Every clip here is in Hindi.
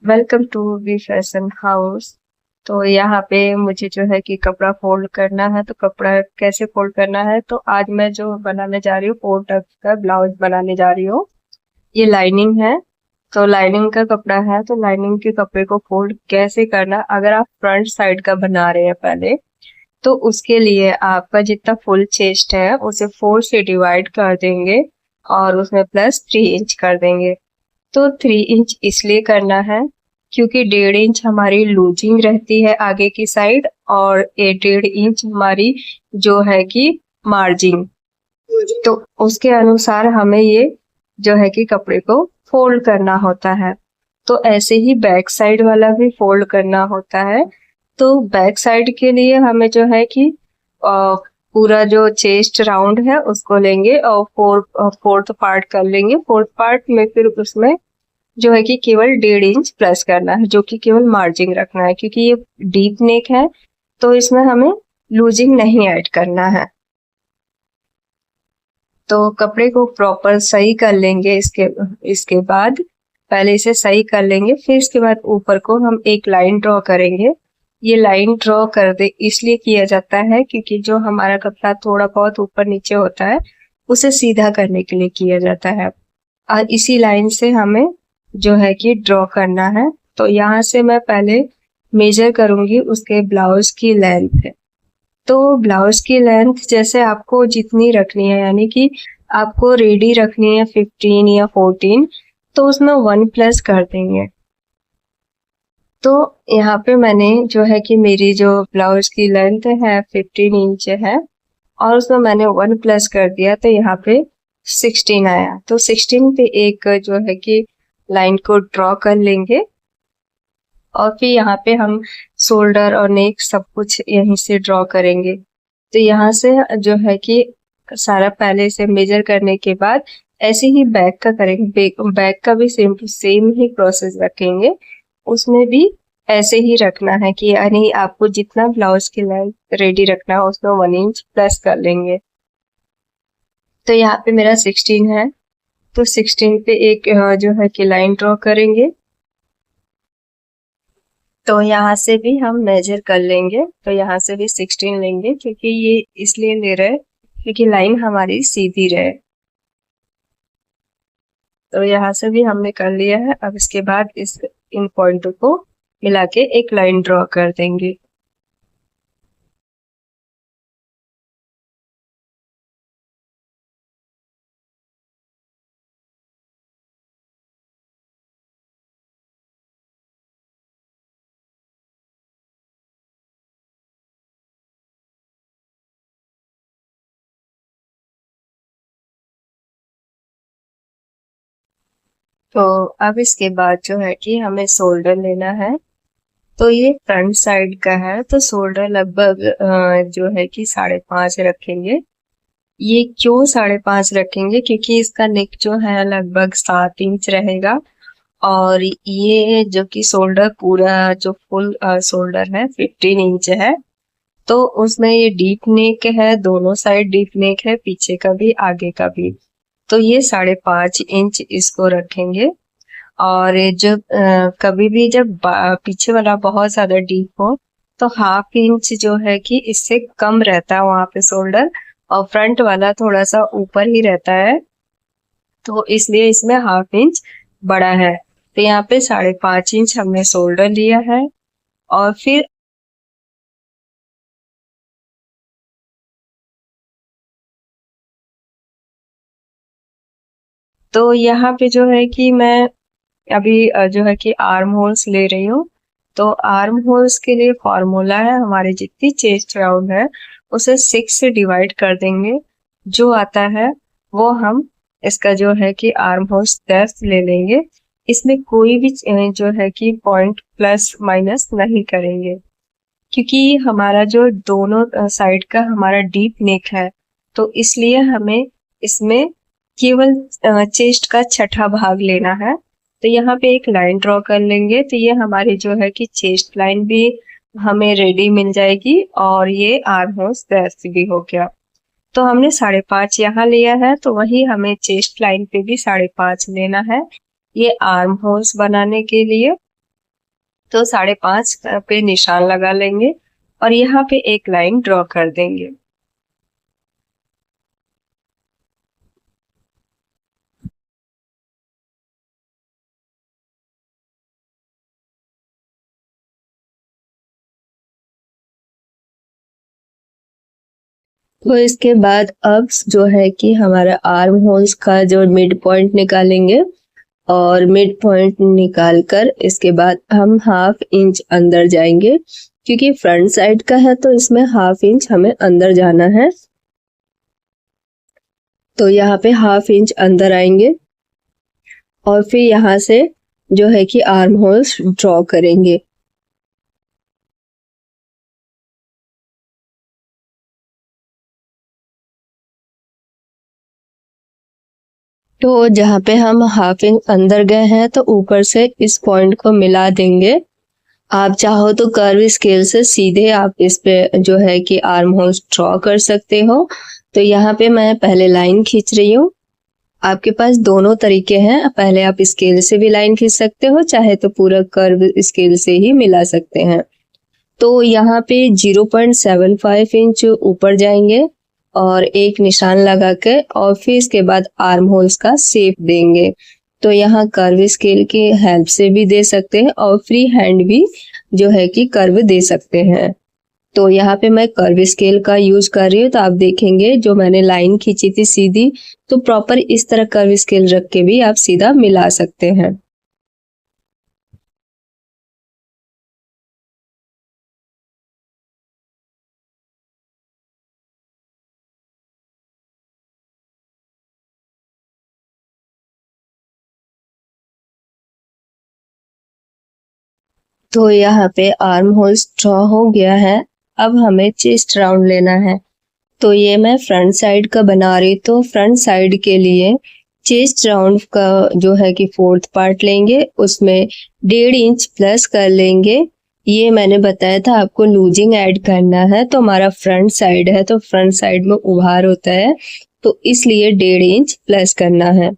Welcome to V fashion house. तो यहाँ पे मुझे जो है कि कपड़ा फोल्ड करना है। तो कपड़ा कैसे फोल्ड करना है, तो आज मैं जो बनाने जा रही हूँ, 4 टक्स का ब्लाउज बनाने जा रही हूँ। ये लाइनिंग है। तो लाइनिंग का कपड़ा है, तो लाइनिंग के कपड़े को फोल्ड कैसे करना, अगर आप फ्रंट साइड का बना रहे हैं पहले, तो उसके लिए आपका जितना फुल चेस्ट है उसे 4 से डिवाइड कर देंगे और उसमें +3 इंच कर देंगे। तो 3 इंच इसलिए करना है क्योंकि 1.5 इंच हमारी लूजिंग रहती है आगे की साइड, और 1.5 इंच हमारी जो है कि मार्जिन। तो उसके अनुसार हमें ये जो है कि कपड़े को फोल्ड करना होता है। तो ऐसे ही बैक साइड वाला भी फोल्ड करना होता है। तो बैक साइड के लिए हमें जो है कि पूरा जो चेस्ट राउंड है उसको लेंगे और फोर्थ पार्ट कर लेंगे। फोर्थ पार्ट में फिर उसमें जो है कि केवल 1.5 इंच प्लस करना है, जो कि केवल मार्जिन रखना है, क्योंकि ये डीप नेक है तो इसमें हमें लूजिंग नहीं ऐड करना है। तो कपड़े को प्रॉपर सही कर लेंगे। इसके बाद पहले इसे सही कर लेंगे, फिर इसके बाद ऊपर को हम एक लाइन ड्रॉ करेंगे। ये लाइन ड्रॉ कर दे इसलिए किया जाता है क्योंकि जो हमारा कपड़ा थोड़ा बहुत ऊपर नीचे होता है उसे सीधा करने के लिए किया जाता है। और इसी लाइन से हमें जो है कि ड्रॉ करना है। तो यहाँ से मैं पहले मेजर करूंगी उसके ब्लाउज की लेंथ। तो ब्लाउज की लेंथ जैसे आपको जितनी रखनी है, यानी कि आपको रेडी रखनी है 15 या 14, तो उसमें 1 प्लस कर देंगे। तो यहाँ पे मैंने जो है कि मेरी जो ब्लाउज की लेंथ है 15 इंच है, और उसमें मैंने 1 प्लस कर दिया, तो यहाँ पे 16 आया। तो 16 पे एक जो है कि लाइन को ड्रॉ कर लेंगे, और फिर यहाँ पे हम शोल्डर और नेक सब कुछ यहीं से ड्रॉ करेंगे। तो यहाँ से जो है कि सारा पहले से मेजर करने के बाद ऐसे ही बैक का करेंगे। बैक का भी सेम ही प्रोसेस रखेंगे। उसमें भी ऐसे ही रखना है कि यानी आपको जितना ब्लाउज की लेंथ रेडी रखना है उसमें 1 इंच प्लस कर लेंगे। तो यहाँ पे मेरा 16 है, तो 16 पे एक जो है कि लाइन ड्रॉ करेंगे। तो यहाँ से भी हम मेजर कर लेंगे। तो यहाँ से भी 16 लेंगे, क्योंकि ये इसलिए ले रहे हैं क्योंकि लाइन हमारी सीधी रहे। तो यहाँ से भी हमने कर लिया है। अब इसके बाद इन पॉइंटों को मिला के एक लाइन ड्रॉ कर देंगे। तो अब इसके बाद जो है कि हमें शोल्डर लेना है। तो ये फ्रंट साइड का है, तो शोल्डर लगभग जो है कि 5.5 रखेंगे। ये क्यों 5.5 रखेंगे, क्योंकि इसका नेक जो है लगभग 7 इंच रहेगा। और ये जो कि शोल्डर पूरा जो फुल शोल्डर है 15 इंच है। तो उसमें ये डीप नेक है, दोनों साइड डीप नेक है, पीछे का भी आगे का भी। तो ये 5.5 इंच इसको रखेंगे। और जब कभी भी जब पीछे वाला बहुत ज्यादा डीप हो तो 1/2 इंच जो है कि इससे कम रहता है वहां पे शोल्डर, और फ्रंट वाला थोड़ा सा ऊपर ही रहता है, तो इसलिए इसमें 1/2 इंच बड़ा है। तो यहाँ पे 5.5 इंच हमने शोल्डर लिया है। और फिर तो यहाँ पे जो है कि मैं अभी जो है कि आर्म होल्स ले रही हूँ। तो आर्म होल्स के लिए फॉर्मूला है, हमारे जितनी चेस्ट राउंड है उसे 6 से डिवाइड कर देंगे। जो आता है वो हम इसका जो है कि आर्म होल्स 10 ले लेंगे। इसमें कोई भी जो है कि पॉइंट प्लस माइनस नहीं करेंगे, क्योंकि हमारा जो दोनों साइड का हमारा डीप नेक है, तो इसलिए हमें इसमें केवल चेस्ट का छठा भाग लेना है। तो यहाँ पे एक लाइन ड्रॉ कर लेंगे, तो ये हमारी जो है कि चेस्ट लाइन भी हमें रेडी मिल जाएगी, और ये आर्म होल्स दर्ज भी हो गया। तो हमने 5.5 यहाँ लिया है, तो वही हमें चेस्ट लाइन पे भी 5.5 लेना है, ये आर्म होल्स बनाने के लिए। तो 5.5 पे निशान लगा लेंगे और यहाँ पे एक लाइन ड्रॉ कर देंगे। तो इसके बाद अब जो है कि हमारा आर्म होल्स का जो मिड पॉइंट निकालेंगे और मिड पॉइंट निकाल कर इसके बाद हम 1/2 इंच अंदर जाएंगे, क्योंकि फ्रंट साइड का है तो इसमें 1/2 इंच हमें अंदर जाना है। तो यहाँ पे 1/2 इंच अंदर आएंगे और फिर यहाँ से जो है कि आर्म होल्स ड्रॉ करेंगे। तो जहाँ पे हम 1/2 इंच अंदर गए हैं तो ऊपर से इस पॉइंट को मिला देंगे। आप चाहो तो कर्व स्केल से सीधे आप इस पे जो है कि आर्म होल्स ड्रॉ कर सकते हो। तो यहाँ पे मैं पहले लाइन खींच रही हूँ। आपके पास दोनों तरीके हैं, पहले आप स्केल से भी लाइन खींच सकते हो, चाहे तो पूरा कर्व स्केल से ही मिला सकते हैं। तो यहाँ पे 0.75 इंच ऊपर जाएंगे और एक निशान लगा के और फिर इसके बाद आर्म होल्स का शेप देंगे। तो यहाँ कर्व स्केल की हेल्प से भी दे सकते हैं और फ्री हैंड भी जो है कि कर्व दे सकते हैं। तो यहाँ पे मैं कर्व स्केल का यूज कर रही हूँ। तो आप देखेंगे जो मैंने लाइन खींची थी सीधी, तो प्रॉपर इस तरह कर्व स्केल रख के भी आप सीधा मिला सकते हैं। तो यहाँ पे आर्म होल्स ड्रॉ हो गया है। अब हमें चेस्ट राउंड लेना है। तो ये मैं फ्रंट साइड का बना रही, तो फ्रंट साइड के लिए चेस्ट राउंड का जो है कि 4th पार्ट लेंगे, उसमें 1.5 इंच प्लस कर लेंगे। ये मैंने बताया था आपको लूजिंग ऐड करना है, तो हमारा फ्रंट साइड है तो फ्रंट साइड में उभार होता है, तो इसलिए 1.5 इंच प्लस करना है।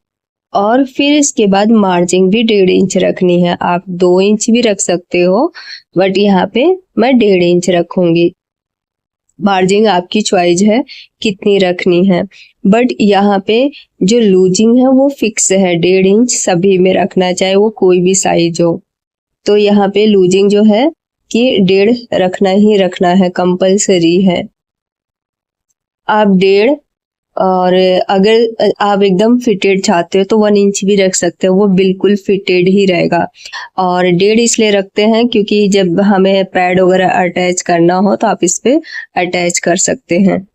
और फिर इसके बाद मार्जिन भी 1.5 इंच रखनी है। आप 2 इंच भी रख सकते हो, बट यहाँ पे मैं 1.5 इंच रखूंगी। मार्जिन आपकी चॉइस है कितनी रखनी है, बट यहाँ पे जो लूजिंग है वो फिक्स है, 1.5 इंच सभी में रखना, चाहे वो कोई भी साइज हो। तो यहाँ पे लूजिंग जो है कि 1.5 रखना ही रखना है, कंपलसरी है। आप 1.5, और अगर आप एकदम फिटेड चाहते हो तो 1 इंच भी रख सकते हो, वो बिल्कुल फिटेड ही रहेगा। और 1.5 इसलिए रखते हैं क्योंकि जब हमें पैड वगैरह अटैच करना हो तो आप इस पे अटैच कर सकते हैं।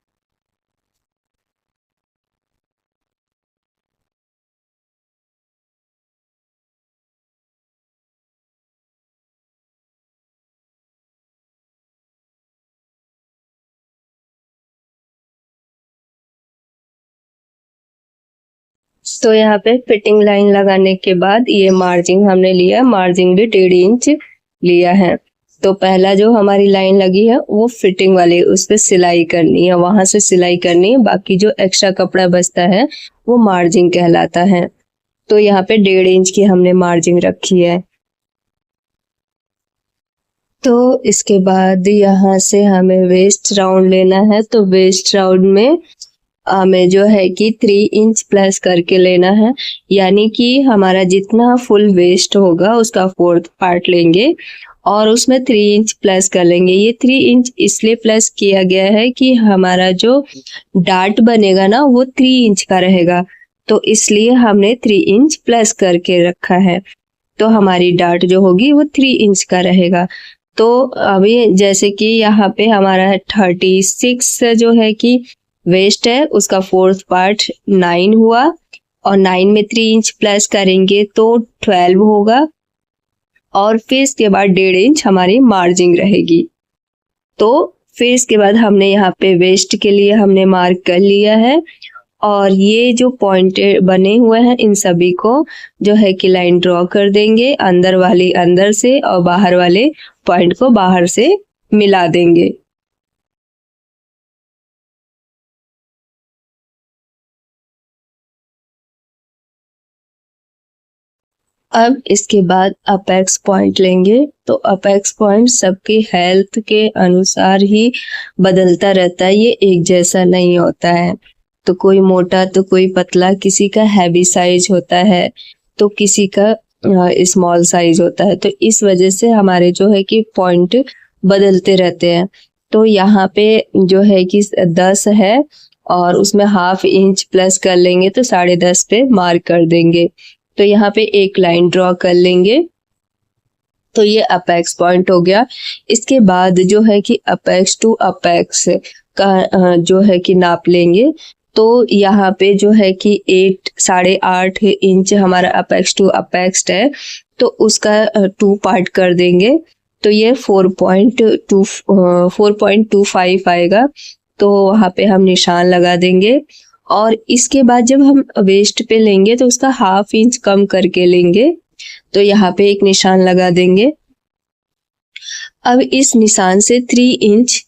तो यहाँ पे फिटिंग लाइन लगाने के बाद ये मार्जिन हमने लिया, मार्जिन भी 1.5 इंच लिया है। तो पहला जो हमारी लाइन लगी है वो फिटिंग वाली, उस पे सिलाई करनी है, वहां से सिलाई करनी है। बाकी जो एक्स्ट्रा कपड़ा बचता है वो मार्जिन कहलाता है। तो यहाँ पे 1.5 इंच की हमने मार्जिन रखी है। तो इसके बाद यहाँ से हमें वेस्ट राउंड लेना है। तो वेस्ट राउंड में हमें जो है कि 3 इंच प्लस करके लेना है, यानी कि हमारा जितना फुल वेस्ट होगा उसका 4th पार्ट लेंगे और उसमें 3 इंच प्लस कर लेंगे। ये 3 इंच इसलिए प्लस किया गया है कि हमारा जो डार्ट बनेगा ना वो 3 इंच का रहेगा, तो इसलिए हमने 3 इंच प्लस करके रखा है। तो हमारी डार्ट जो होगी वो 3 इंच का रहेगा। तो अभी जैसे कि यहाँ पे हमारा 36 जो है कि वेस्ट है, उसका 4th पार्ट 9 हुआ और 9 में 3 इंच प्लस करेंगे तो 12 होगा और फिर इसके बाद 1.5 इंच हमारी मार्जिन रहेगी। तो फिर इसके बाद हमने यहाँ पे वेस्ट के लिए हमने मार्क कर लिया है और ये जो पॉइंट बने हुए हैं इन सभी को जो है कि लाइन ड्रॉ कर देंगे, अंदर वाली अंदर से और बाहर वाले पॉइंट को बाहर से मिला देंगे। अब इसके बाद अपेक्स पॉइंट लेंगे। तो अपेक्स पॉइंट सबकी हेल्थ के अनुसार ही बदलता रहता है, ये एक जैसा नहीं होता है। तो कोई मोटा तो कोई पतला, किसी का हैवी साइज होता है तो किसी का स्मॉल साइज होता है। तो इस वजह से हमारे जो है कि पॉइंट बदलते रहते हैं। तो यहाँ पे जो है कि 10 है और उसमें ½ इंच प्लस कर लेंगे तो 10.5 पे मार्क कर देंगे। तो यहाँ पे एक लाइन ड्रॉ कर लेंगे। तो ये अपेक्स पॉइंट हो गया। इसके बाद जो है कि अपेक्स टू अपेक्स का जो है कि नाप लेंगे। तो यहाँ पे जो है कि 8.5 इंच हमारा अपेक्स टू अपेक्स है, तो उसका 2 पार्ट कर देंगे। तो ये 4.25 आएगा। तो वहाँ पे हम निशान लगा देंगे। और इसके बाद जब हम वेस्ट पे लेंगे तो उसका ½ इंच कम करके लेंगे। तो यहाँ पे एक निशान लगा देंगे। अब इस निशान से 3 इंच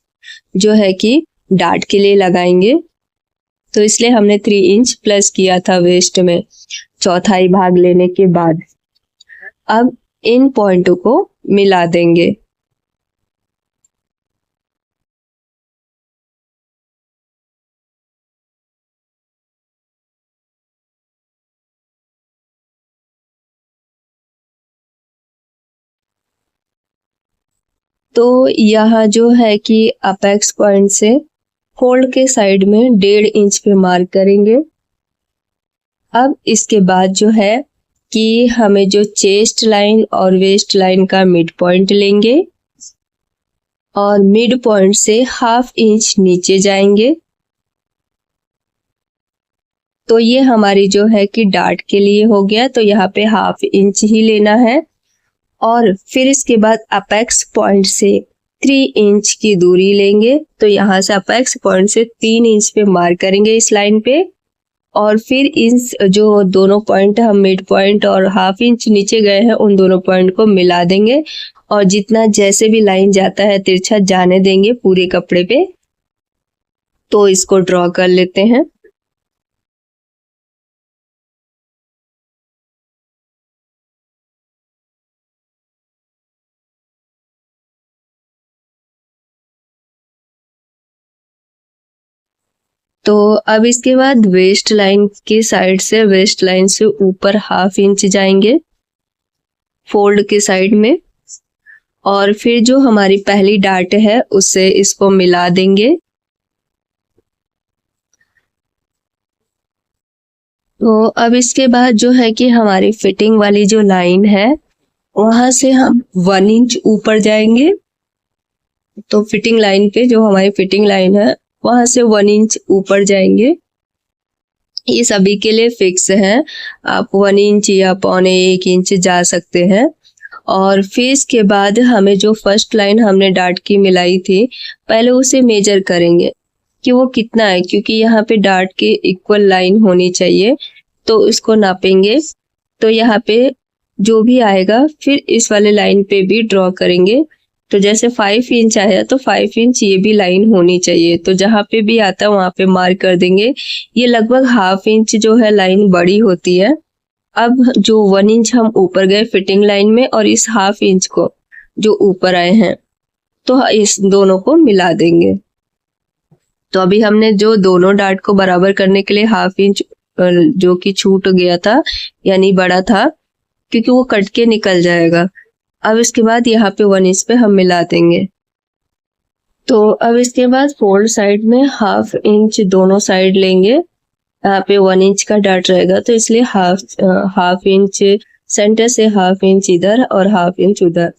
जो है कि डार्ट के लिए लगाएंगे। तो इसलिए हमने 3 इंच प्लस किया था वेस्ट में, चौथाई भाग लेने के बाद। अब इन पॉइंटों को मिला देंगे। तो यहाँ जो है कि अपेक्स पॉइंट से फोल्ड के साइड में 1.5 इंच पे मार्क करेंगे। अब इसके बाद जो है कि हमें जो चेस्ट लाइन और वेस्ट लाइन का मिड पॉइंट लेंगे और मिड पॉइंट से ½ इंच नीचे जाएंगे। तो ये हमारी जो है कि डार्ट के लिए हो गया। तो यहाँ पे ½ इंच ही लेना है। और फिर इसके बाद अपेक्स पॉइंट से 3 इंच की दूरी लेंगे। तो यहाँ से अपेक्स पॉइंट से 3 इंच पे मार्क करेंगे इस लाइन पे। और फिर इस जो दोनों पॉइंट हम मिड पॉइंट और ½ इंच नीचे गए हैं उन दोनों पॉइंट को मिला देंगे। और जितना जैसे भी लाइन जाता है तिरछा जाने देंगे पूरे कपड़े पे। तो इसको ड्रॉ कर लेते हैं। तो अब इसके बाद वेस्ट लाइन की साइड से, वेस्ट लाइन से ऊपर ½ इंच जाएंगे फोल्ड के साइड में। और फिर जो हमारी पहली डार्ट है उससे इसको मिला देंगे। तो अब इसके बाद जो है कि हमारी फिटिंग वाली जो लाइन है वहां से हम 1 इंच ऊपर जाएंगे। तो फिटिंग लाइन पे जो हमारी फिटिंग लाइन है वहां से 1 इंच ऊपर जाएंगे। ये सभी के लिए फिक्स है, आप 1 इंच या 1.25 इंच जा सकते हैं। और फिर इसके बाद हमें जो फर्स्ट लाइन हमने डार्ट की मिलाई थी पहले उसे मेजर करेंगे कि वो कितना है, क्योंकि यहाँ पे डार्ट की इक्वल लाइन होनी चाहिए। तो इसको नापेंगे। तो यहाँ पे जो भी आएगा फिर इस वाले लाइन पे भी ड्रॉ करेंगे। तो जैसे 5 इंच आया तो 5 इंच ये भी लाइन होनी चाहिए। तो जहाँ पे भी आता है वहां पे मार्क कर देंगे। ये लगभग ½ इंच जो है लाइन बड़ी होती है। अब जो 1 इंच हम ऊपर गए फिटिंग लाइन में और इस ½ इंच को जो ऊपर आए हैं तो इस दोनों को मिला देंगे। तो अभी हमने जो दोनों डार्ट को बराबर करने के लिए ½ इंच जो कि छूट गया था यानी बड़ा था, क्योंकि वो कट के निकल जाएगा। अब इसके बाद यहाँ पे 1 इंच पे हम मिला देंगे। तो अब इसके बाद फोल्ड साइड में ½ इंच दोनों साइड लेंगे। यहाँ पे 1 इंच का डार्ट रहेगा तो इसलिए हाफ इंच सेंटर से ½ इंच इधर और ½ इंच उधर।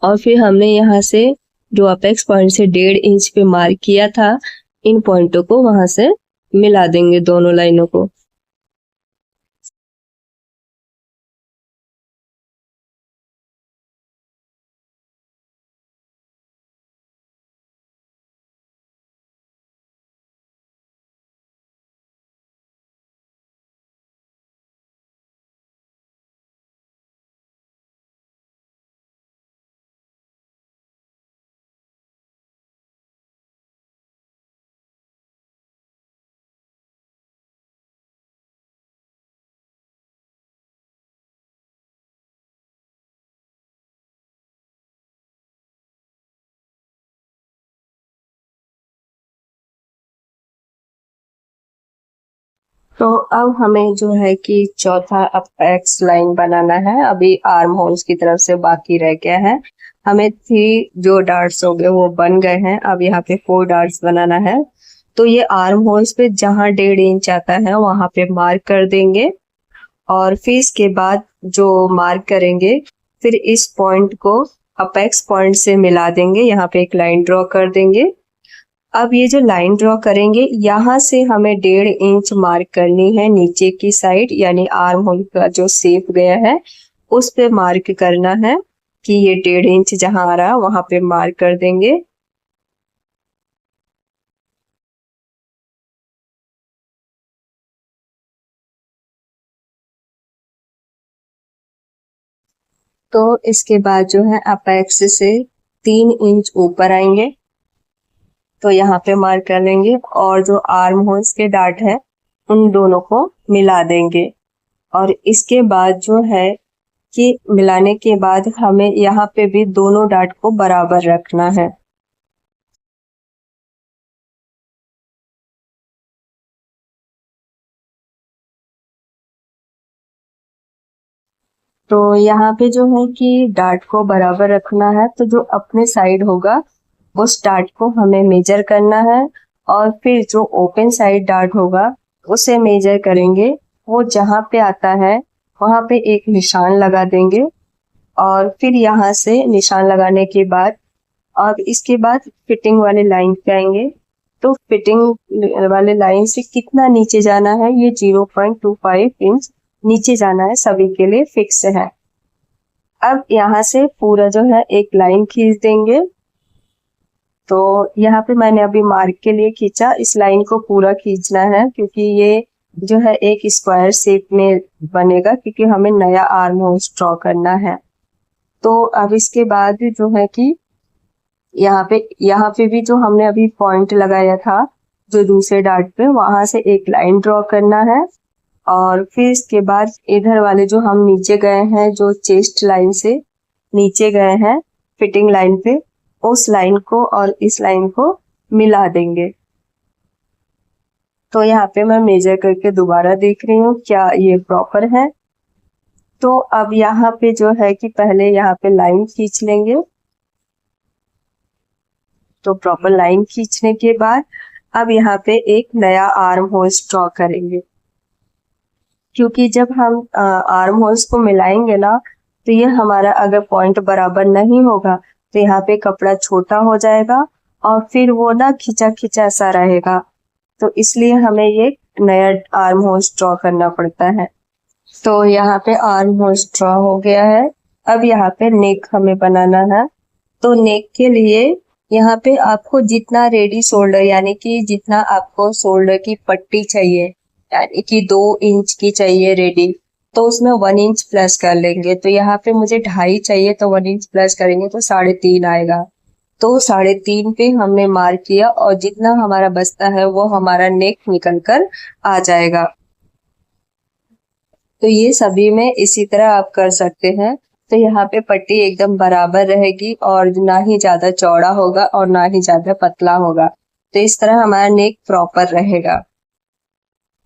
और फिर हमने यहाँ से जो अपेक्स पॉइंट से 1.5 इंच पे मार्क किया था इन पॉइंटों को वहां से मिला देंगे दोनों लाइनों को। तो अब हमें जो है कि चौथा अपेक्स लाइन बनाना है। अभी आर्म होल्स की तरफ से बाकी रह गया है। हमें 3 जो डार्ट्स हो गए वो बन गए हैं। अब यहाँ पे 4 डार्ट्स बनाना है। तो ये आर्म होल्स पे जहाँ 1.5 इंच आता है वहां पे मार्क कर देंगे, और फिर इसके बाद जो मार्क करेंगे फिर इस पॉइंट को अपेक्स पॉइंट से मिला देंगे। यहाँ पे एक लाइन ड्रॉ कर देंगे। अब ये जो लाइन ड्रॉ करेंगे यहाँ से हमें 1.5 इंच मार्क करनी है नीचे की साइड, यानी आर्म होल का जो शेप गया है उस पे मार्क करना है कि ये 1.5 इंच जहां आ रहा है वहां पे मार्क कर देंगे। तो इसके बाद जो है अपेक्स से 3 इंच ऊपर आएंगे, तो यहाँ पे मार्क कर लेंगे, और जो आर्म होल्स के डार्ट है उन दोनों को मिला देंगे। और इसके बाद जो है कि मिलाने के बाद हमें यहाँ पे भी दोनों डार्ट को बराबर रखना है। तो यहाँ पे जो है कि डार्ट को बराबर रखना है, तो जो अपने साइड होगा उस डार्ट को हमें मेजर करना है, और फिर जो ओपन साइड डार्ट होगा उसे मेजर करेंगे। वो जहाँ पे आता है वहां पे एक निशान लगा देंगे, और फिर यहाँ से निशान लगाने के बाद और इसके बाद फिटिंग वाले लाइन पे आएंगे। तो फिटिंग वाले लाइन से कितना नीचे जाना है, ये 0.25 इंच नीचे जाना है, सभी के लिए फिक्स है। अब यहाँ से पूरा जो है एक लाइन खींच देंगे। तो यहाँ पे मैंने अभी मार्क के लिए खींचा, इस लाइन को पूरा खींचना है क्योंकि ये जो है एक स्क्वायर शेप में बनेगा, क्योंकि हमें नया आर्म होल्स ड्रॉ करना है। तो अब इसके बाद जो है कि यहाँ पे भी जो हमने अभी पॉइंट लगाया था जो दूसरे डार्ट पे, वहां से एक लाइन ड्रॉ करना है। और फिर इसके बाद इधर वाले जो हम नीचे गए हैं, जो चेस्ट लाइन से नीचे गए हैं फिटिंग लाइन पे, उस लाइन को और इस लाइन को मिला देंगे। तो यहाँ पे मैं मेजर करके दोबारा देख रही हूँ क्या ये प्रॉपर है। तो अब यहाँ पे जो है कि पहले यहाँ पे लाइन खींच लेंगे। तो प्रॉपर लाइन खींचने के बाद अब यहाँ पे एक नया आर्म होल्स ड्रॉ करेंगे, क्योंकि जब हम आर्म होल्स को मिलाएंगे ना, तो ये हमारा अगर पॉइंट बराबर नहीं होगा तो यहाँ पे कपड़ा छोटा हो जाएगा और फिर वो ना खिंचा खिंचा सा रहेगा। तो इसलिए हमें ये नया आर्म होल्स ड्रॉ करना पड़ता है। तो यहाँ पे आर्म होल्स ड्रॉ हो गया है। अब यहाँ पे नेक हमें बनाना है। तो नेक के लिए यहाँ पे आपको जितना रेडी शोल्डर, यानी कि जितना आपको शोल्डर की पट्टी चाहिए, यानी कि 2 इंच की चाहिए रेडी, तो उसमें 1 इंच प्लस कर लेंगे। तो यहाँ पे मुझे 2.5 चाहिए, तो 1 इंच प्लस करेंगे तो 3.5 आएगा। तो 3.5 पे हमने मार्क किया, और जितना हमारा बचता है वो हमारा नेक निकल कर आ जाएगा। तो ये सभी में इसी तरह आप कर सकते हैं। तो यहाँ पे पट्टी एकदम बराबर रहेगी, और ना ही ज्यादा चौड़ा होगा और ना ही ज्यादा पतला होगा। तो इस तरह हमारा नेक प्रॉपर रहेगा।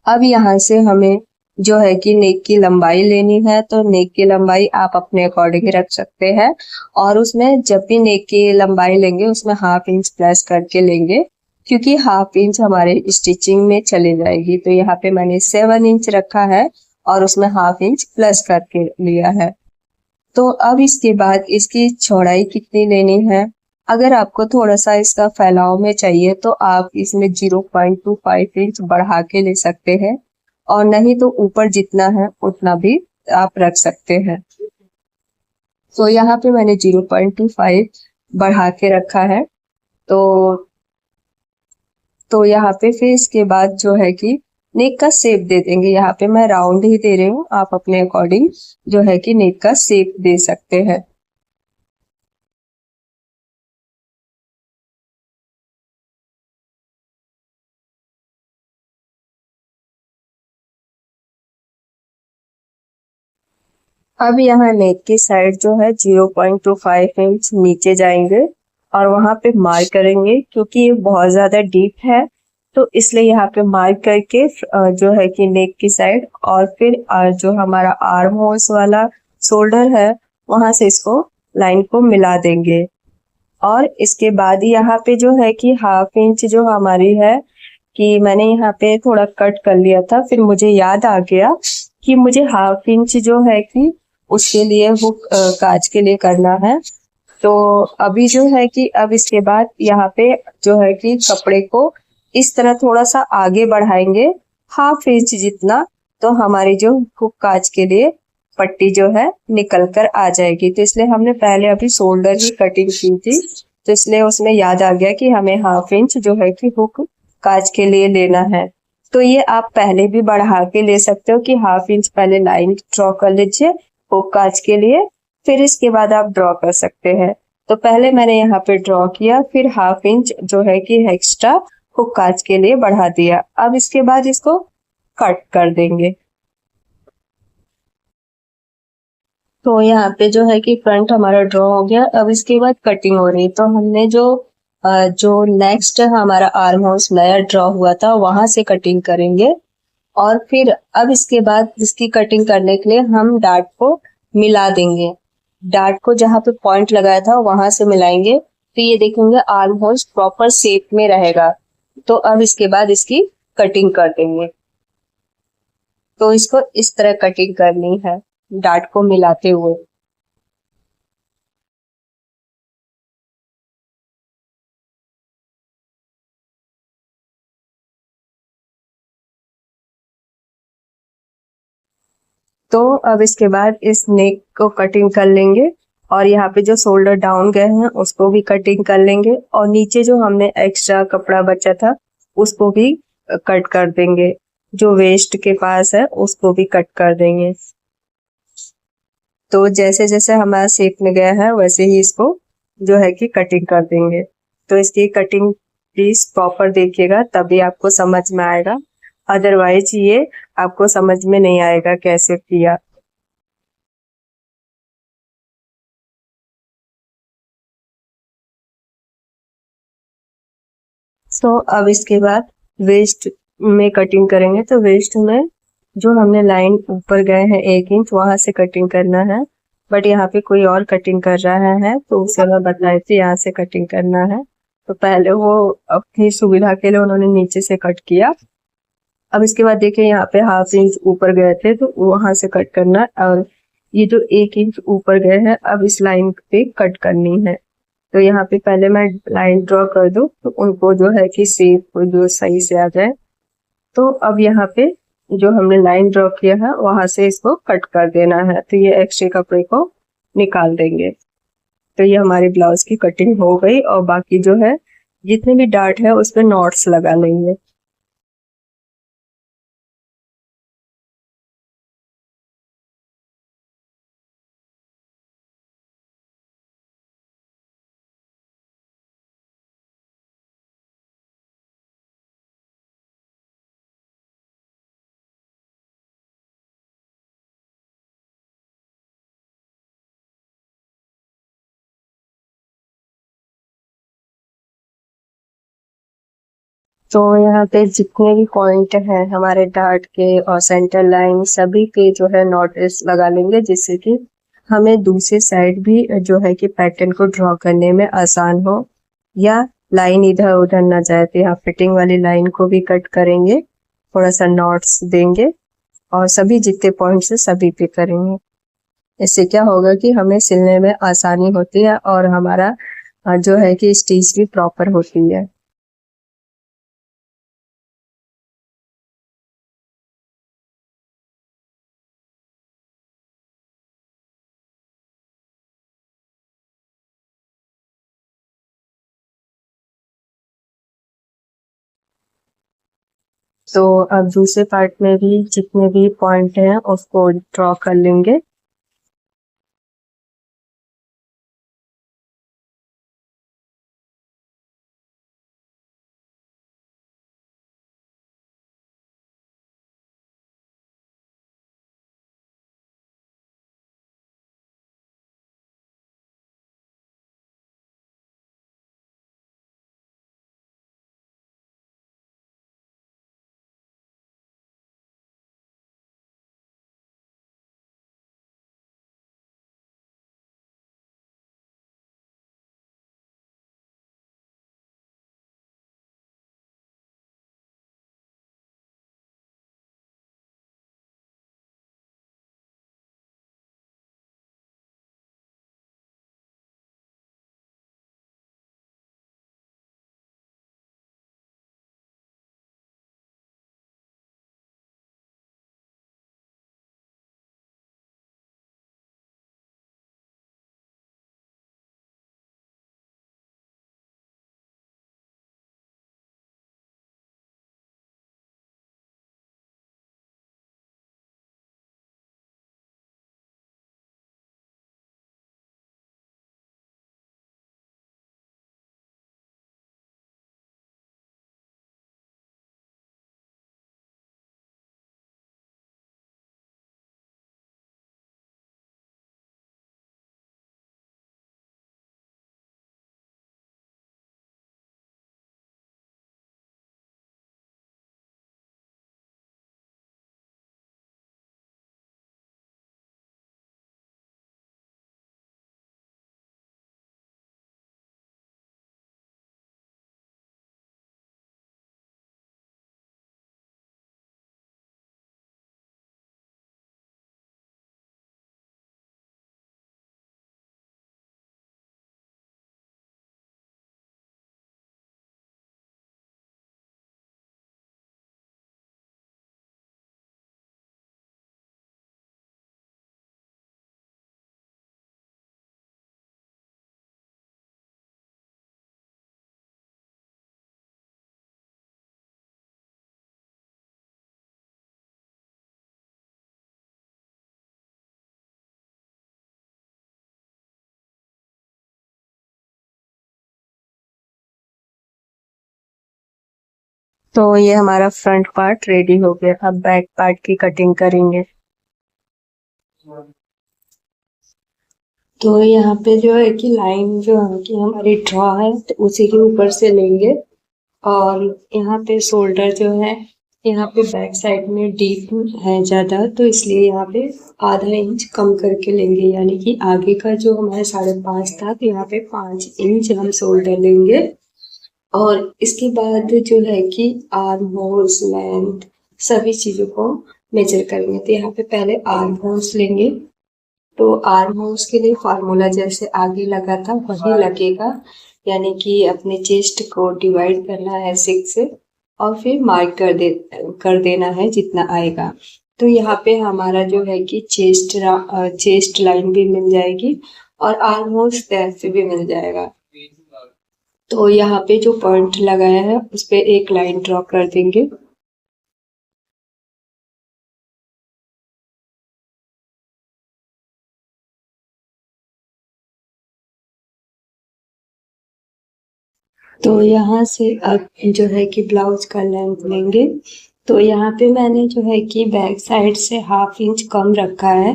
अब यहाँ से हमें जो है कि नेक की लंबाई लेनी है। तो नेक की लंबाई आप अपने अकॉर्डिंग रख सकते हैं, और उसमें जब भी नेक की लंबाई लेंगे उसमें 1/2 इंच प्लस करके लेंगे, क्योंकि 1/2 इंच हमारे स्टिचिंग में चली जाएगी। तो यहाँ पे मैंने 7 इंच रखा है और उसमें 1/2 इंच प्लस करके लिया है। तो अब इसके बाद इसकी चौड़ाई कितनी लेनी है, अगर आपको थोड़ा सा इसका फैलाव में चाहिए तो आप इसमें 0.25 इंच बढ़ा के ले सकते हैं, और नहीं तो ऊपर जितना है उतना भी आप रख सकते हैं। तो यहाँ पे मैंने 0.25 बढ़ा के रखा है। तो यहाँ पे फिर इसके बाद जो है कि नेक का शेप दे देंगे। यहाँ पे मैं राउंड ही दे रही हूँ, आप अपने अकॉर्डिंग जो है कि नेक का शेप दे सकते हैं। अब यहाँ नेक की साइड जो है 0.25 इंच नीचे जाएंगे और वहां पे मार्क करेंगे, क्योंकि ये बहुत ज्यादा डीप है। तो इसलिए यहाँ पे मार्क करके जो है कि नेक की साइड और फिर जो हमारा आर्म होल्स वाला शोल्डर है वहां से इसको लाइन को मिला देंगे। और इसके बाद यहाँ पे जो है कि 1/2 इंच जो हमारी है कि मैंने यहाँ पे थोड़ा कट कर लिया था, फिर मुझे याद आ गया कि मुझे 1/2 इंच जो है कि उसके लिए वो काज के लिए करना है। तो अभी जो है कि अब इसके बाद यहाँ पे जो है कि कपड़े को इस तरह थोड़ा सा आगे बढ़ाएंगे 1/2 इंच जितना, तो हमारी जो हुक काज के लिए पट्टी जो है निकल कर आ जाएगी। तो इसलिए हमने पहले अभी शोल्डर ही कटिंग की थी, तो इसलिए उसमें याद आ गया कि हमें 1/2 इंच जो है कि हुक काज के लिए लेना है। तो ये आप पहले भी बढ़ा के ले सकते हो कि 1/2 इंच पहले लाइन ड्रॉ कर लीजिए हुक काज के लिए, फिर इसके बाद आप ड्रॉ कर सकते हैं। तो पहले मैंने यहाँ पे ड्रॉ किया, फिर 1/2 इंच जो है कि एक्स्ट्रा हुक काज के लिए बढ़ा दिया। अब इसके बाद इसको कट कर देंगे। तो यहाँ पे जो है कि फ्रंट हमारा ड्रॉ हो गया। अब इसके बाद कटिंग हो रही, तो हमने जो नेक्स्ट हमारा आर्म होल्स नया ड्रॉ हुआ था वहां से कटिंग करेंगे। और फिर अब इसके बाद इसकी कटिंग करने के लिए हम डार्ट को मिला देंगे। डार्ट को जहाँ पे पॉइंट लगाया था वहां से मिलाएंगे, तो ये देखेंगे आर्म होल्स प्रॉपर शेप में रहेगा। तो अब इसके बाद इसकी कटिंग कर देंगे। तो इसको इस तरह कटिंग करनी है डार्ट को मिलाते हुए। तो अब इसके बाद इस नेक को कटिंग कर लेंगे और यहाँ पे जो शोल्डर डाउन गए हैं उसको भी कटिंग कर लेंगे, और नीचे जो हमने एक्स्ट्रा कपड़ा बचा था उसको भी कट कर देंगे। जो वेस्ट के पास है उसको भी कट कर देंगे। तो जैसे जैसे हमारा शेप में गया है वैसे ही इसको जो है कि कटिंग कर देंगे। तो इसकी कटिंग प्लीज प्रॉपर देखिएगा तभी आपको समझ में आएगा, अदरवाइज ये आपको समझ में नहीं आएगा कैसे किया। सो अब इसके बाद वेस्ट में कटिंग करेंगे। तो वेस्ट में जो हमने लाइन ऊपर गए हैं 1 इंच वहां से कटिंग करना है, बट यहाँ पे कोई और कटिंग कर रहा है तो उसे मैं बताई थी यहाँ से कटिंग करना है। तो पहले वो अपनी सुविधा के लिए उन्होंने नीचे से कट किया। अब इसके बाद देखिए यहाँ पे 1/2 इंच ऊपर गए थे तो वहां से कट करना है, और ये जो 1 इंच ऊपर गए हैं अब इस लाइन पे कट करनी है। तो यहाँ पे पहले मैं लाइन ड्रॉ कर दूं तो उनको जो है कि शेप जो सही से आ जाए। तो अब यहाँ पे जो हमने लाइन ड्रॉ किया है वहां से इसको कट कर देना है, तो ये एक्स्ट्रा कपड़े को निकाल देंगे। तो ये हमारी ब्लाउज की कटिंग हो गई, और बाकी जो है जितने भी डार्ट है उस पे नॉट्स लगा लेंगे। तो यहाँ पे जितने भी पॉइंट हैं हमारे डार्ट के और सेंटर लाइन सभी पे जो है नोटिस लगा लेंगे, जिससे कि हमें दूसरी साइड भी जो है कि पैटर्न को ड्रॉ करने में आसान हो, या लाइन इधर उधर ना जाए। तो यहाँ फिटिंग वाली लाइन को भी कट करेंगे, थोड़ा सा नॉट्स देंगे और सभी जितने पॉइंट्स है सभी पे करेंगे। इससे क्या होगा कि हमें सिलने में आसानी होती है और हमारा जो है कि स्टिच भी प्रॉपर होती है। तो अब दूसरे पार्ट में भी जितने भी पॉइंट हैं उसको ड्रॉ कर लेंगे। तो ये हमारा फ्रंट पार्ट रेडी हो गया। अब बैक पार्ट की कटिंग करेंगे। तो यहाँ पे जो है कि लाइन जो है कि हमारी ड्रॉ है तो उसी के ऊपर से लेंगे। और यहाँ पे शोल्डर जो है, यहाँ पे बैक साइड में डीप है ज़्यादा, तो इसलिए यहाँ पे आधा इंच कम करके लेंगे। यानी कि आगे का जो हमारा 5.5 था तो यहाँ पे 5 इंच हम शोल्डर लेंगे। और इसके बाद जो है कि आर्म होल्स, लेंथ, सभी चीज़ों को मेजर करेंगे। तो यहाँ पे पहले आर्म होल्स लेंगे। तो आर्म होल्स के लिए फार्मूला जैसे आगे लगा था वही लगेगा। यानी कि अपने चेस्ट को डिवाइड करना है 6 से और फिर मार्क कर देना है जितना आएगा। तो यहाँ पे हमारा जो है कि चेस्ट लाइन भी मिल जाएगी और आर्म होल्स से भी मिल जाएगा। तो यहाँ पे जो पॉइंट लगाया है उस पे एक लाइन ड्रॉ कर देंगे। तो यहाँ से अब जो है कि ब्लाउज का लेंथ लेंगे। तो यहाँ पे मैंने जो है कि बैक साइड से 1/2 इंच कम रखा है।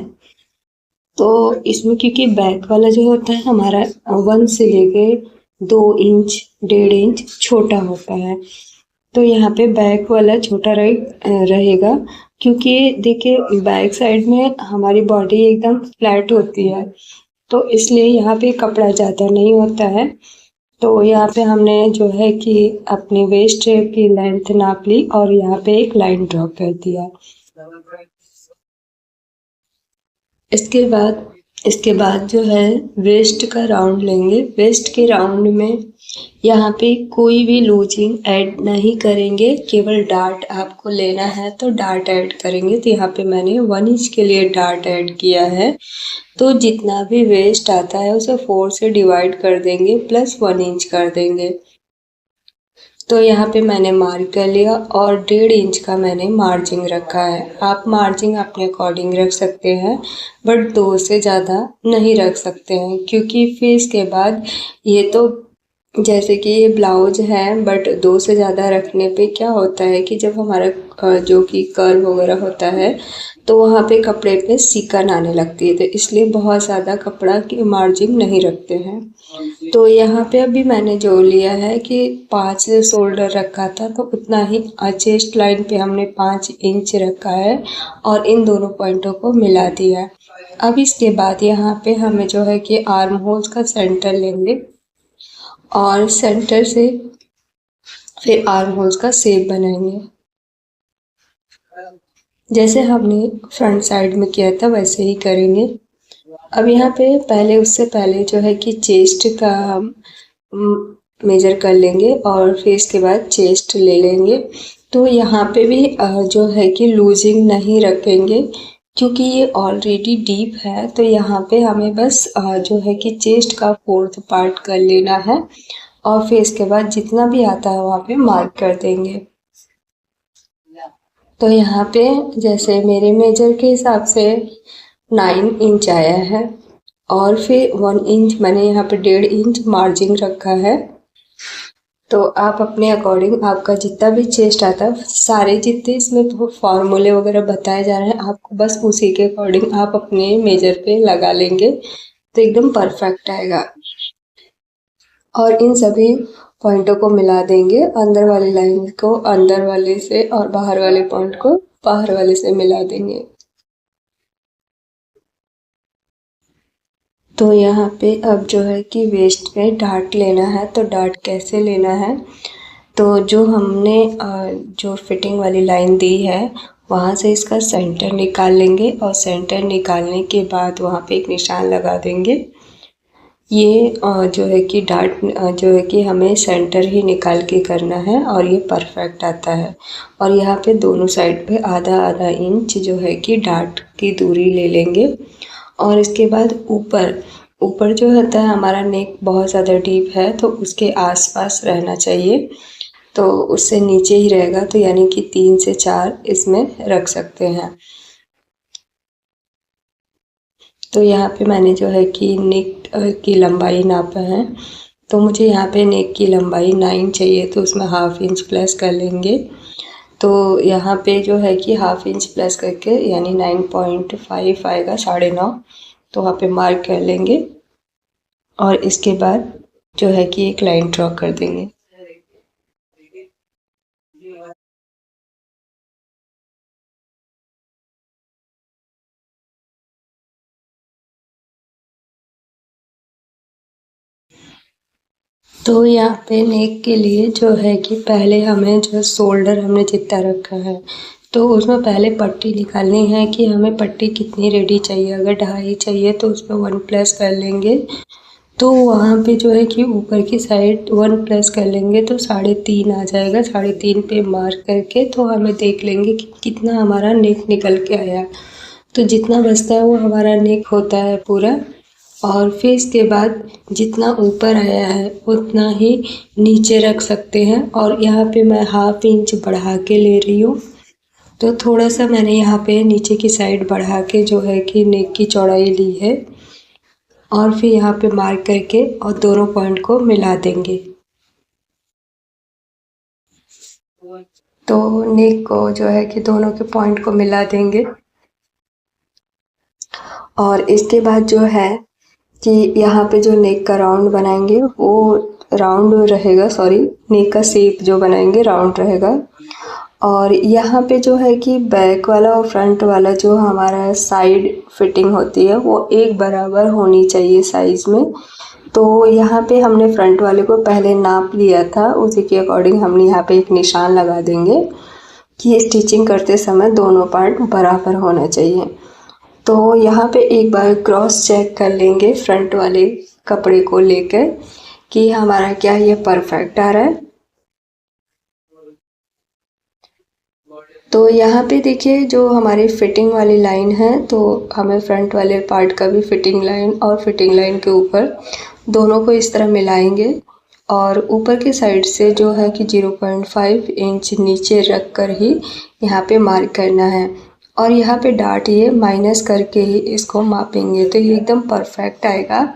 तो इसमें क्योंकि बैक वाला जो होता है हमारा 1 से लेके 2 इंच 1.5 इंच छोटा होता है। तो यहाँ पे बैक वाला छोटा रहेगा। क्योंकि देखिए बैक साइड में हमारी बॉडी एकदम फ्लैट होती है, तो इसलिए यहाँ पे कपड़ा ज़्यादा नहीं होता है। तो यहाँ पे हमने जो है कि अपनी वेस्ट की लेंथ नाप ली और यहाँ पे एक लाइन ड्रॉ कर दिया। इसके बाद जो है वेस्ट का राउंड लेंगे। वेस्ट के राउंड में यहाँ पे कोई भी लूजिंग ऐड नहीं करेंगे, केवल डार्ट आपको लेना है तो डार्ट ऐड करेंगे। तो यहाँ पे मैंने 1 इंच के लिए डार्ट ऐड किया है। तो जितना भी वेस्ट आता है उसे 4 से डिवाइड कर देंगे प्लस 1 इंच कर देंगे। तो यहाँ पे मैंने मार्क कर लिया और 1.5 इंच का मैंने मार्जिंग रखा है। आप मार्जिंग अपने अकॉर्डिंग रख सकते हैं, बट 2 से ज़्यादा नहीं रख सकते हैं। क्योंकि फिर इसके बाद ये तो जैसे कि ये ब्लाउज है, बट 2 से ज़्यादा रखने पे क्या होता है कि जब हमारा जो कि कर्व वगैरह होता है तो वहाँ पे कपड़े पे सिकन आने लगती है। तो इसलिए बहुत ज़्यादा कपड़ा की मार्जिन नहीं रखते हैं। तो यहाँ पे अभी मैंने जो लिया है कि 5 शोल्डर रखा था तो उतना ही चेस्ट लाइन पे हमने 5 इंच रखा है और इन दोनों पॉइंटों को मिला दिया है। अब इसके बाद यहाँ पे हमें जो है कि आर्म होल्स का सेंटर लेंगे और सेंटर से फिर आर्म होल्स का शेप बनाएंगे। जैसे हमने फ्रंट साइड में किया था वैसे ही करेंगे। अब यहाँ पे उससे पहले जो है कि चेस्ट का हम मेजर कर लेंगे और फिर इसके बाद चेस्ट ले लेंगे। तो यहाँ पे भी जो है कि लूजिंग नहीं रखेंगे क्योंकि ये ऑलरेडी डीप है। तो यहाँ पे हमें बस जो है कि चेस्ट का 4th पार्ट कर लेना है और फिर इसके बाद जितना भी आता है वहाँ पे मार्क कर देंगे। तो यहाँ पे जैसे मेरे मेजर के हिसाब से 9 इंच आया है और फिर 1 इंच मैंने यहाँ पे 1.5 इंच मार्जिन रखा है। तो आप अपने अकॉर्डिंग आपका जितना भी चेस्ट आता है, सारे जितने इसमें फॉर्मूले वगैरह बताए जा रहे हैं आपको बस उसी के अकॉर्डिंग आप अपने मेजर पे लगा लेंगे तो एकदम परफेक्ट आएगा। और इन सभी पॉइंटों को मिला देंगे, अंदर वाली लाइन को अंदर वाले से और बाहर वाले पॉइंट को बाहर वाले से मिला देंगे। तो यहाँ पे अब जो है कि वेस्ट पे डार्ट लेना है। तो डार्ट कैसे लेना है, तो जो हमने जो फिटिंग वाली लाइन दी है वहाँ से इसका सेंटर निकाल लेंगे और सेंटर निकालने के बाद वहाँ पे एक निशान लगा देंगे। ये जो है कि डार्ट जो है कि हमें सेंटर ही निकाल के करना है और ये परफेक्ट आता है। और यहाँ पे दोनों साइड पे आधा आधा इंच जो है कि डार्ट की दूरी ले लेंगे। और इसके बाद ऊपर जो होता है हमारा नेक बहुत ज़्यादा डीप है तो उसके आसपास रहना चाहिए, तो उससे नीचे ही रहेगा। तो यानी कि 3 से 4 इसमें रख सकते हैं। तो यहाँ पे मैंने जो है कि नेक की लंबाई नापा है तो मुझे यहाँ पे नेक की लंबाई 9 चाहिए, तो उसमें हाफ इंच प्लस कर लेंगे। तो यहाँ पे जो है कि हाफ इंच प्लस करके यानी 9.5 आएगा, 9.5, तो वहाँ पे मार्क कर लेंगे और इसके बाद जो है कि एक लाइन ड्रॉ कर देंगे। तो यहाँ पे नेक के लिए जो है कि पहले हमें जो शोल्डर हमने जितना रखा है तो उसमें पहले पट्टी निकालनी है कि हमें पट्टी कितनी रेडी चाहिए। अगर 2.5 चाहिए तो उसमें 1 प्लस कर लेंगे, तो वहाँ पे जो है कि ऊपर की साइड 1 प्लस कर लेंगे तो 3.5 आ जाएगा। 3.5 पे मार्क करके तो हमें देख लेंगे कि कितना हमारा नेक निकल के आया। तो जितना बचता है वो हमारा नेक होता है पूरा। और फिर इसके बाद जितना ऊपर आया है उतना ही नीचे रख सकते हैं। और यहाँ पे मैं हाफ इंच बढ़ा के ले रही हूँ, तो थोड़ा सा मैंने यहाँ पे नीचे की साइड बढ़ा के जो है कि नेक की चौड़ाई ली है और फिर यहाँ पे मार्क करके और दोनों पॉइंट को मिला देंगे। तो नेक को जो है कि दोनों के पॉइंट को मिला देंगे और इसके बाद जो है कि यहाँ पे जो नेक का राउंड बनाएंगे वो राउंड रहेगा, सॉरी नेक का शेप जो बनाएंगे राउंड रहेगा। और यहाँ पे जो है कि बैक वाला और फ्रंट वाला जो हमारा साइड फिटिंग होती है वो एक बराबर होनी चाहिए साइज़ में। तो यहाँ पे हमने फ्रंट वाले को पहले नाप लिया था, उसी के अकॉर्डिंग हम यहाँ पे एक निशान लगा देंगे कि स्टिचिंग करते समय दोनों पार्ट बराबर होना चाहिए। तो यहाँ पे एक बार क्रॉस चेक कर लेंगे फ्रंट वाले कपड़े को लेकर कि हमारा क्या ये परफेक्ट आ रहा है। तो यहाँ पे देखिए जो हमारी फिटिंग वाली लाइन है, तो हमें फ्रंट वाले पार्ट का भी फिटिंग लाइन और फिटिंग लाइन के ऊपर दोनों को इस तरह मिलाएंगे और ऊपर की साइड से जो है कि 0.5 इंच नीचे रख कर ही यहाँ पे मार्क करना है। और यहाँ पे डार्ट ये माइनस करके ही इसको मापेंगे, तो ये एकदम परफेक्ट आएगा।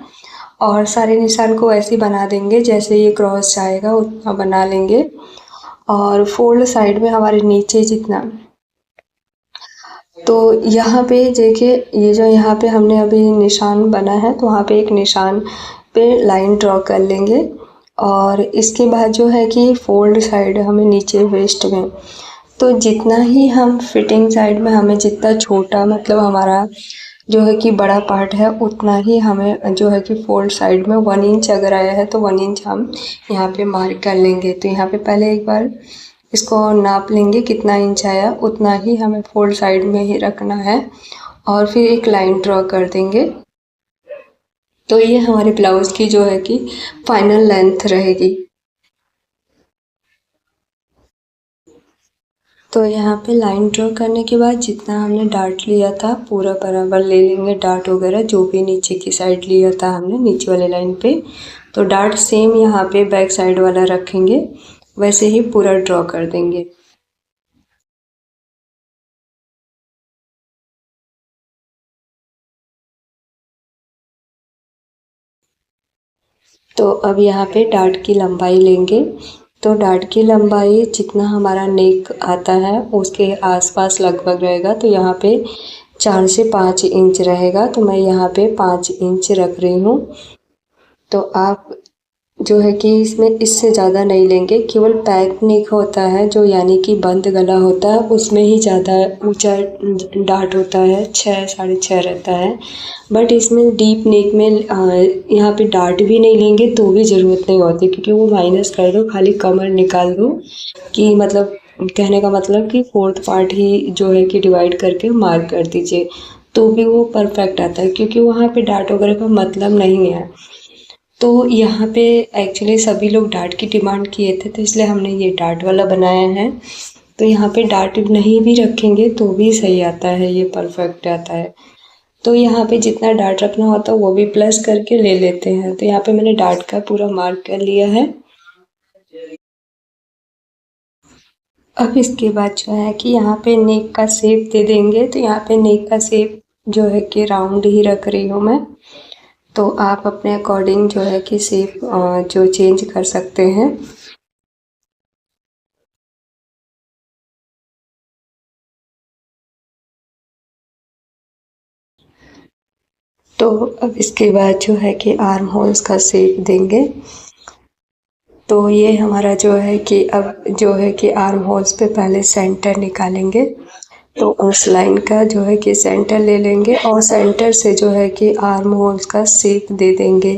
और सारे निशान को ऐसे बना देंगे जैसे ये क्रॉस जाएगा उतना बना लेंगे। और फोल्ड साइड में हमारे नीचे जितना, तो यहाँ पे देखिए ये जो यहाँ पे हमने अभी निशान बना है तो वहाँ पे एक निशान पे लाइन ड्रॉ कर लेंगे। और इसके बाद जो है कि फोल्ड साइड हमें नीचे वेस्ट में, तो जितना ही हम फिटिंग साइड में हमें जितना छोटा मतलब हमारा जो है कि बड़ा पार्ट है उतना ही हमें जो है कि फोल्ड साइड में 1 इंच अगर आया है तो 1 इंच हम यहाँ पे मार्क कर लेंगे। तो यहाँ पे पहले एक बार इसको नाप लेंगे कितना इंच आया, उतना ही हमें फोल्ड साइड में ही रखना है और फिर एक लाइन ड्रॉ कर देंगे। तो ये हमारे ब्लाउज की जो है कि फाइनल लेंथ रहेगी। तो यहाँ पे लाइन ड्रॉ करने के बाद जितना हमने डार्ट लिया था पूरा बराबर ले लेंगे, डार्ट वगैरह जो भी नीचे की साइड लिया था हमने नीचे वाले लाइन पे, तो डार्ट सेम यहाँ पे बैक साइड वाला रखेंगे, वैसे ही पूरा ड्रॉ कर देंगे। तो अब यहाँ पे डार्ट की लंबाई लेंगे, तो डार्ट की लंबाई जितना हमारा नेक आता है उसके आसपास लगभग रहेगा। तो यहाँ पे 4 से 5 इंच रहेगा, तो मैं यहाँ पे 5 इंच रख रही हूँ। तो आप जो है कि इसमें इससे ज़्यादा नहीं लेंगे, केवल पैक नेक होता है जो यानी कि बंद गला होता है उसमें ही ज़्यादा ऊंचा डार्ट होता है, 6 6.5 रहता है। बट इसमें डीप नेक में यहाँ पे डार्ट भी नहीं लेंगे तो भी ज़रूरत नहीं होती, क्योंकि वो माइनस कर दो, खाली कमर निकाल दो कि मतलब कहने का मतलब कि 4th पार्ट ही जो है कि डिवाइड करके मार्क कर दीजिए, तो भी वो परफेक्ट आता है, क्योंकि वहाँ पे डार्ट वगैरह का मतलब नहीं है। तो यहाँ पे एक्चुअली सभी लोग डार्ट की डिमांड किए थे तो इसलिए हमने ये डार्ट वाला बनाया है। तो यहाँ पे डार्ट नहीं भी रखेंगे तो भी सही आता है, ये परफेक्ट आता है। तो यहाँ पे जितना डार्ट रखना होता है वो भी प्लस करके ले लेते हैं। तो यहाँ पे मैंने डार्ट का पूरा मार्क कर लिया है। अब इसके बाद जो है कि यहाँ पे नेक का शेप दे देंगे, तो यहाँ पे नेक का शेप जो है कि राउंड ही रख रही हूँ मैं। तो आप अपने अकॉर्डिंग जो है कि शेप जो चेंज कर सकते हैं। तो अब इसके बाद जो है कि आर्म होल्स का शेप देंगे। तो ये हमारा जो है कि अब जो है कि आर्म होल्स पे पहले सेंटर निकालेंगे। तो उस लाइन का जो है कि सेंटर ले लेंगे और सेंटर से जो है कि आर्म होल्स का शेप दे देंगे।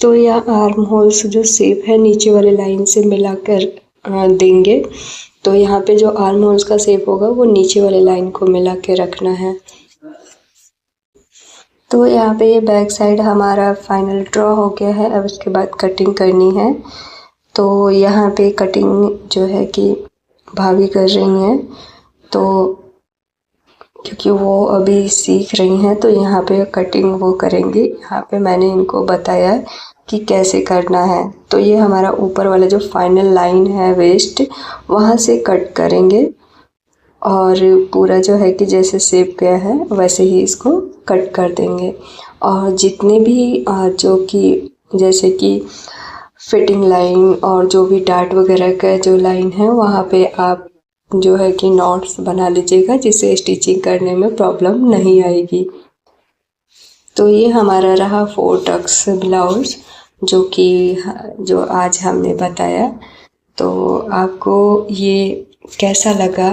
तो यह आर्म होल्स जो शेप है नीचे वाले लाइन से मिलाकर देंगे। तो यहाँ पे जो आर्म होल्स का शेप होगा वो नीचे वाले लाइन को मिला के रखना है। तो यहाँ पे ये बैक साइड हमारा फाइनल ड्रॉ हो गया है। अब इसके बाद कटिंग करनी है। तो यहाँ पे कटिंग जो है कि भाभी कर रही हैं, तो क्योंकि वो अभी सीख रही हैं तो यहाँ पे कटिंग वो करेंगी। यहाँ पे मैंने इनको बताया कि कैसे करना है। तो ये हमारा ऊपर वाला जो फाइनल लाइन है वेस्ट, वहाँ से कट करेंगे और पूरा जो है कि जैसे शेप गया है वैसे ही इसको कट कर देंगे। और जितने भी जो कि जैसे कि फिटिंग लाइन और जो भी डार्ट वगैरह का जो लाइन है वहाँ पे आप जो है कि नॉट्स बना लीजिएगा, जिससे स्टिचिंग करने में प्रॉब्लम नहीं आएगी। तो ये हमारा रहा 4 टक्स ब्लाउज जो कि जो आज हमने बताया। तो आपको ये कैसा लगा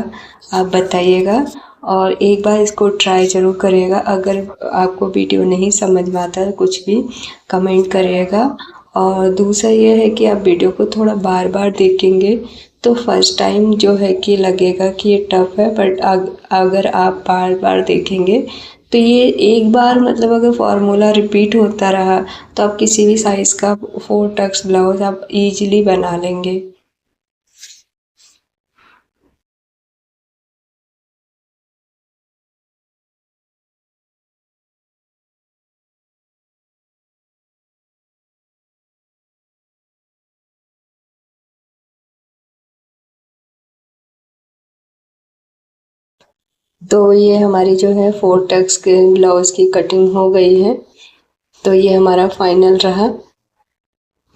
आप बताइएगा और एक बार इसको ट्राई ज़रूर करिएगा। अगर आपको वीडियो नहीं समझ में आता है कुछ भी कमेंट करिएगा। और दूसरा ये है कि आप वीडियो को थोड़ा बार बार देखेंगे तो फर्स्ट टाइम जो है कि लगेगा कि ये टफ है, बट अगर आप बार बार देखेंगे तो ये एक बार मतलब अगर फॉर्मूला रिपीट होता रहा तो आप किसी भी साइज़ का 4 टक्स ब्लाउज आप इजीली बना लेंगे। तो ये हमारी जो है 4 टक्स के ब्लाउज की कटिंग हो गई है। तो ये हमारा फाइनल रहा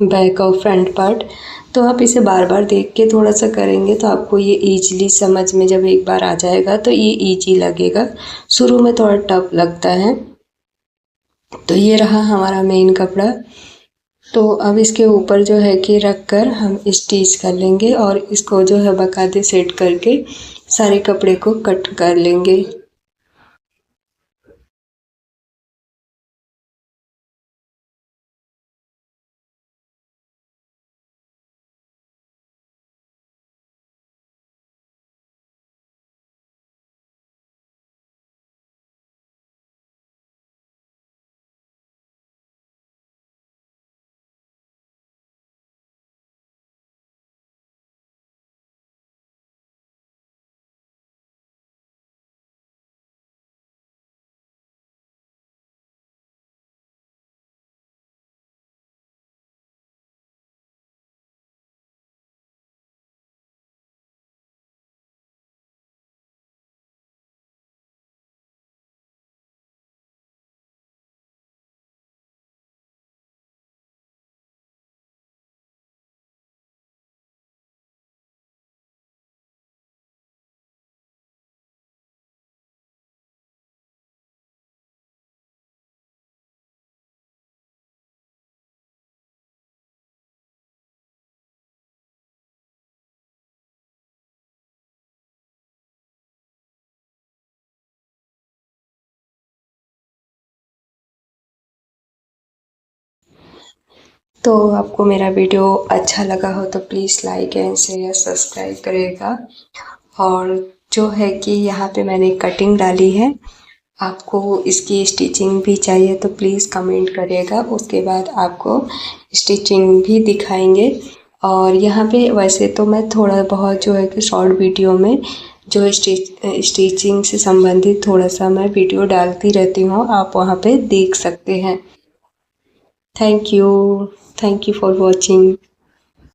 बैक और फ्रंट पार्ट। तो आप इसे बार बार देख के थोड़ा सा करेंगे तो आपको ये इजीली समझ में जब एक बार आ जाएगा तो ये इजी लगेगा। शुरू में थोड़ा टफ लगता है। तो ये रहा हमारा मेन कपड़ा। तो अब इसके ऊपर जो है कि रख कर हम स्टिच कर लेंगे और इसको जो है बाकायदे सेट करके सारे कपड़े को कट कर लेंगे। तो आपको मेरा वीडियो अच्छा लगा हो तो please like and share subscribe करिएगा। और जो है कि यहाँ पे मैंने कटिंग डाली है, आपको इसकी स्टिचिंग भी चाहिए तो प्लीज़ कमेंट करिएगा, उसके बाद आपको स्टिचिंग भी दिखाएंगे। और यहाँ पे वैसे तो मैं थोड़ा बहुत जो है कि शॉर्ट वीडियो में जो स्टिचिंग से संबंधित थोड़ा सा मैं वीडियो डालती रहती हूँ, आप वहाँ पे देख सकते हैं। Thank you for watching.